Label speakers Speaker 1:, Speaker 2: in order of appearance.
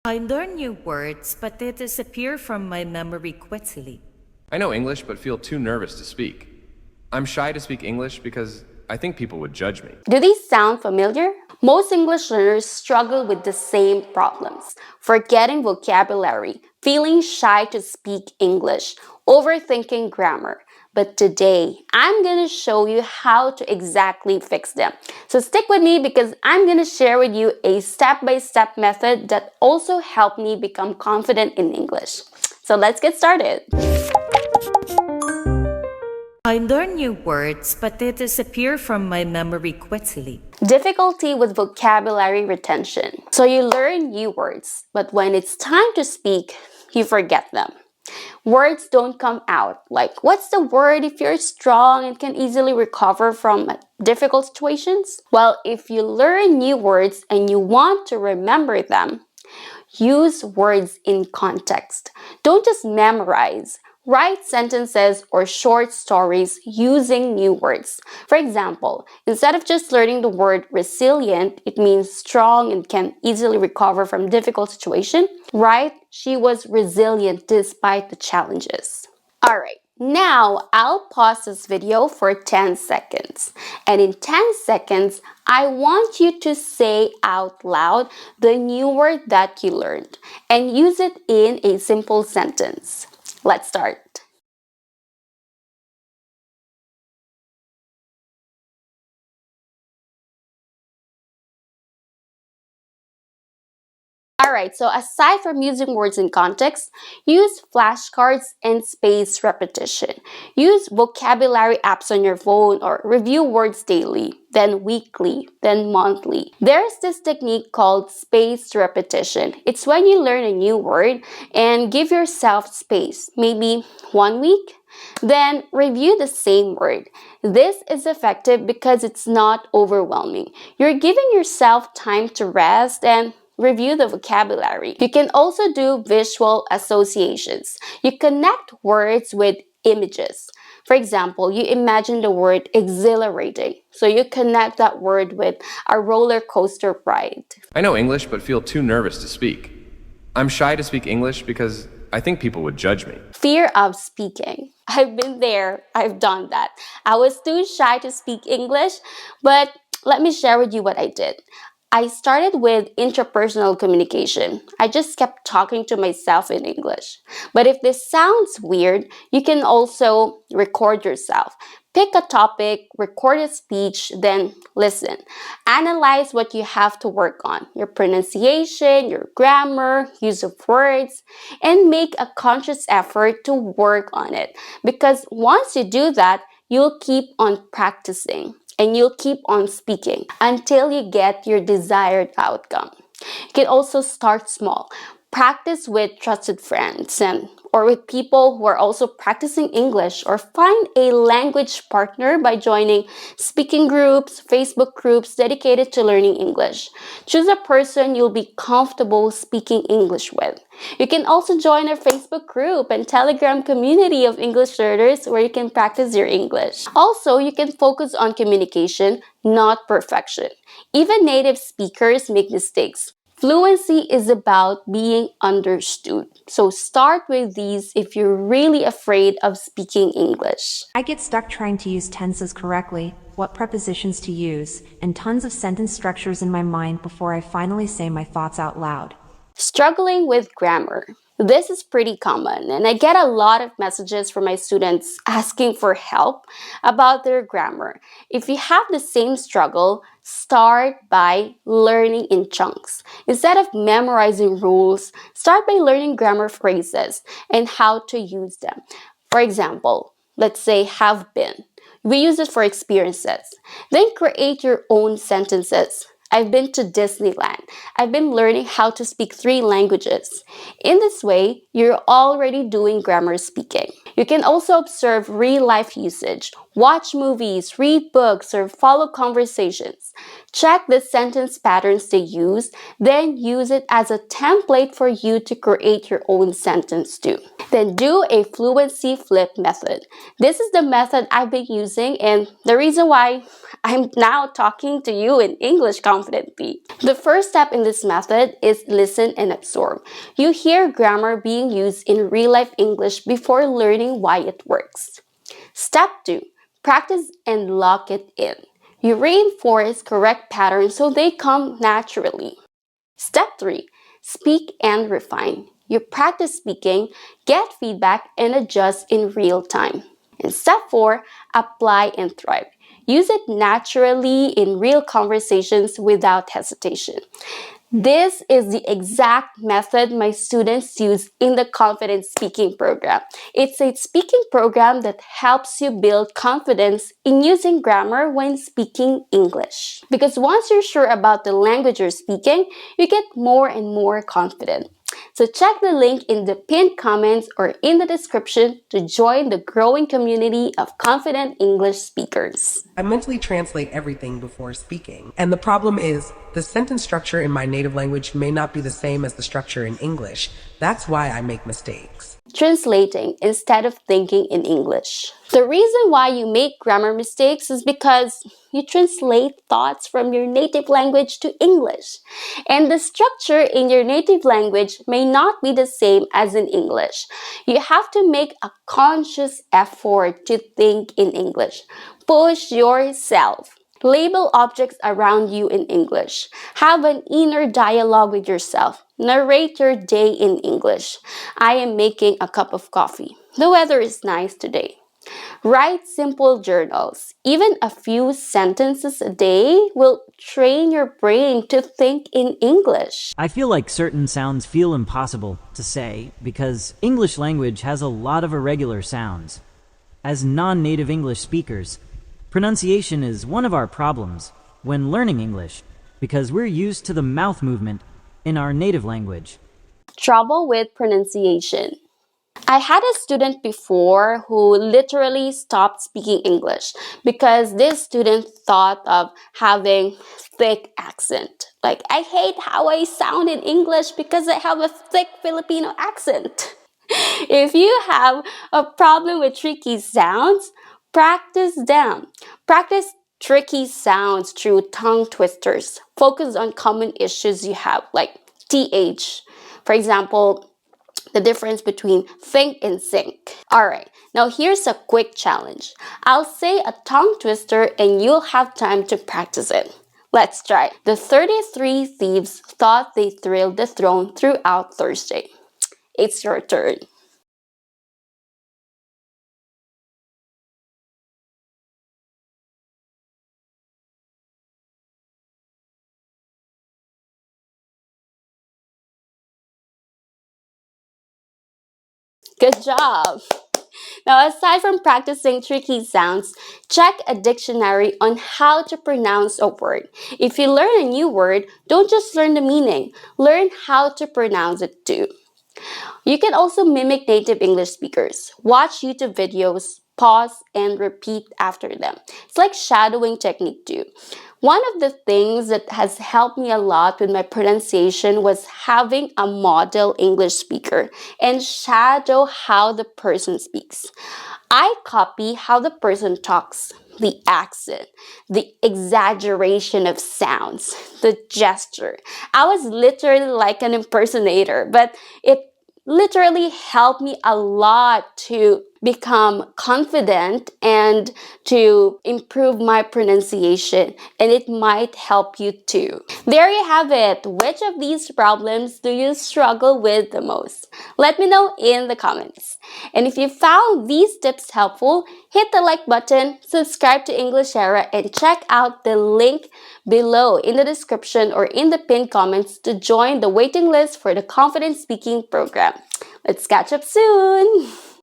Speaker 1: I learn new words, but they disappear from my memory quickly.
Speaker 2: I know English but feel too nervous to speak. I'm shy to speak English because I think people would judge me.
Speaker 3: Do these sound familiar? Most English learners struggle with the same problems. Forgetting vocabulary, feeling shy to speak English, overthinking grammar. But today, I'm going to show you how to exactly fix them. So stick with me because I'm going to share with you a step-by-step method that also helped me become confident in English. So let's get started.
Speaker 1: I learn new words, but they disappear from my memory quickly.
Speaker 3: Difficulty with vocabulary retention. So you learn new words, but when it's time to speak, you forget them. Words don't come out. Like, what's the word if you're strong and can easily recover from difficult situations? Well, if you learn new words and you want to remember them, use words in context. Don't just memorize. Write sentences or short stories using new words. For example, instead of just learning the word resilient, it means strong and can easily recover from difficult situation. Write, she was resilient despite the challenges. All right. Now, I'll pause this video for 10 seconds. And in 10 seconds, I want you to say out loud the new word that you learned and use it in a simple sentence. Let's start. Alright, so aside from using words in context, use flashcards and spaced repetition. Use vocabulary apps on your phone or review words daily, then weekly, then monthly. There's this technique called spaced repetition. It's when you learn a new word and give yourself space, maybe 1 week, then review the same word. This is effective because it's not overwhelming. You're giving yourself time to rest and review the vocabulary. You can also do visual associations. You connect words with images. For example, you imagine the word exhilarating. So you connect that word with a roller coaster ride.
Speaker 2: I know English but feel too nervous to speak. I'm shy to speak English because I think people would judge me.
Speaker 3: Fear of speaking. I've been there. I've done that. I was too shy to speak English, but let me share with you what I did. I started with interpersonal communication. I just kept talking to myself in English. But if this sounds weird, you can also record yourself. Pick a topic, record a speech, then listen. Analyze what you have to work on, your pronunciation, your grammar, use of words, and make a conscious effort to work on it. Because once you do that, you'll keep on practicing. And you'll keep on speaking until you get your desired outcome. You can also start small. Practice with trusted friends or with people who are also practicing English, or find a language partner by joining speaking groups, Facebook groups dedicated to learning English. Choose a person you'll be comfortable speaking English with. You can also join our Facebook group and Telegram community of English learners where you can practice your English. Also, you can focus on communication, not perfection. Even native speakers make mistakes. Fluency is about being understood. So start with these if you're really afraid of speaking English.
Speaker 4: I get stuck trying to use tenses correctly, what prepositions to use, and tons of sentence structures in my mind before I finally say my thoughts out loud.
Speaker 3: Struggling with grammar. This is pretty common, and I get a lot of messages from my students asking for help about their grammar. If you have the same struggle, start by learning in chunks. Instead of memorizing rules, start by learning grammar phrases and how to use them. For example, let's say have been. We use it for experiences. Then create your own sentences. I've been to Disneyland. I've been learning how to speak 3 languages. In this way, you're already doing grammar speaking. You can also observe real-life usage, watch movies, read books, or follow conversations. Check the sentence patterns they use, then use it as a template for you to create your own sentence too. Then do a Fluency Flip Method. This is the method I've been using, and the reason why I'm now talking to you in English conversation confidently. The first step in this method is listen and absorb. You hear grammar being used in real-life English before learning why it works. Step 2. Practice and lock it in. You reinforce correct patterns so they come naturally. Step 3. Speak and refine. You practice speaking, get feedback, and adjust in real time. And step 4. Apply and thrive. Use it naturally in real conversations without hesitation. This is the exact method my students use in the Confident Speaking program. It's a speaking program that helps you build confidence in using grammar when speaking English. Because once you're sure about the language you're speaking, you get more and more confident. So check the link in the pinned comments or in the description to join the growing community of confident English speakers.
Speaker 5: I mentally translate everything before speaking. And the problem is, the sentence structure in my native language may not be the same as the structure in English. That's why I make mistakes.
Speaker 3: Translating instead of thinking in English. The reason why you make grammar mistakes is because you translate thoughts from your native language to English. And the structure in your native language may not be the same as in English. You have to make a conscious effort to think in English. Push yourself. Label objects around you in English. Have an inner dialogue with yourself. Narrate your day in English. I am making a cup of coffee. The weather is nice today. Write simple journals. Even a few sentences a day will train your brain to think in English.
Speaker 6: I feel like certain sounds feel impossible to say because English language has a lot of irregular sounds. As non-native English speakers, pronunciation is one of our problems when learning English because we're used to the mouth movement in our native language.
Speaker 3: Trouble with pronunciation. I had a student before who literally stopped speaking English because this student thought of having thick accent. Like, I hate how I sound in English because I have a thick Filipino accent. If you have a problem with tricky sounds, practice them. Practice tricky sounds through tongue twisters. Focus on common issues you have, like TH. For example, the difference between think and sink. Alright, now here's a quick challenge. I'll say a tongue twister and you'll have time to practice it. Let's try. The 33 thieves thought they thrilled the throne throughout Thursday. It's your turn. Good job! Now, aside from practicing tricky sounds, check a dictionary on how to pronounce a word. If you learn a new word, don't just learn the meaning, learn how to pronounce it too. You can also mimic native English speakers. Watch YouTube videos, pause, and repeat after them. It's like shadowing technique too. One of the things that has helped me a lot with my pronunciation was having a model English speaker and shadow how the person speaks. I copy how the person talks, the accent, the exaggeration of sounds, the gesture. I was literally like an impersonator, but it literally helped me a lot to become confident and to improve my pronunciation, and it might help you too. There you have it. Which of these problems do you struggle with the most? Let me know in the comments. And if you found these tips helpful, hit the like button, subscribe to ENGLISHERA, and check out the link below in the description or in the pinned comments to join the waiting list for the Confident Speaking program. Let's catch up soon!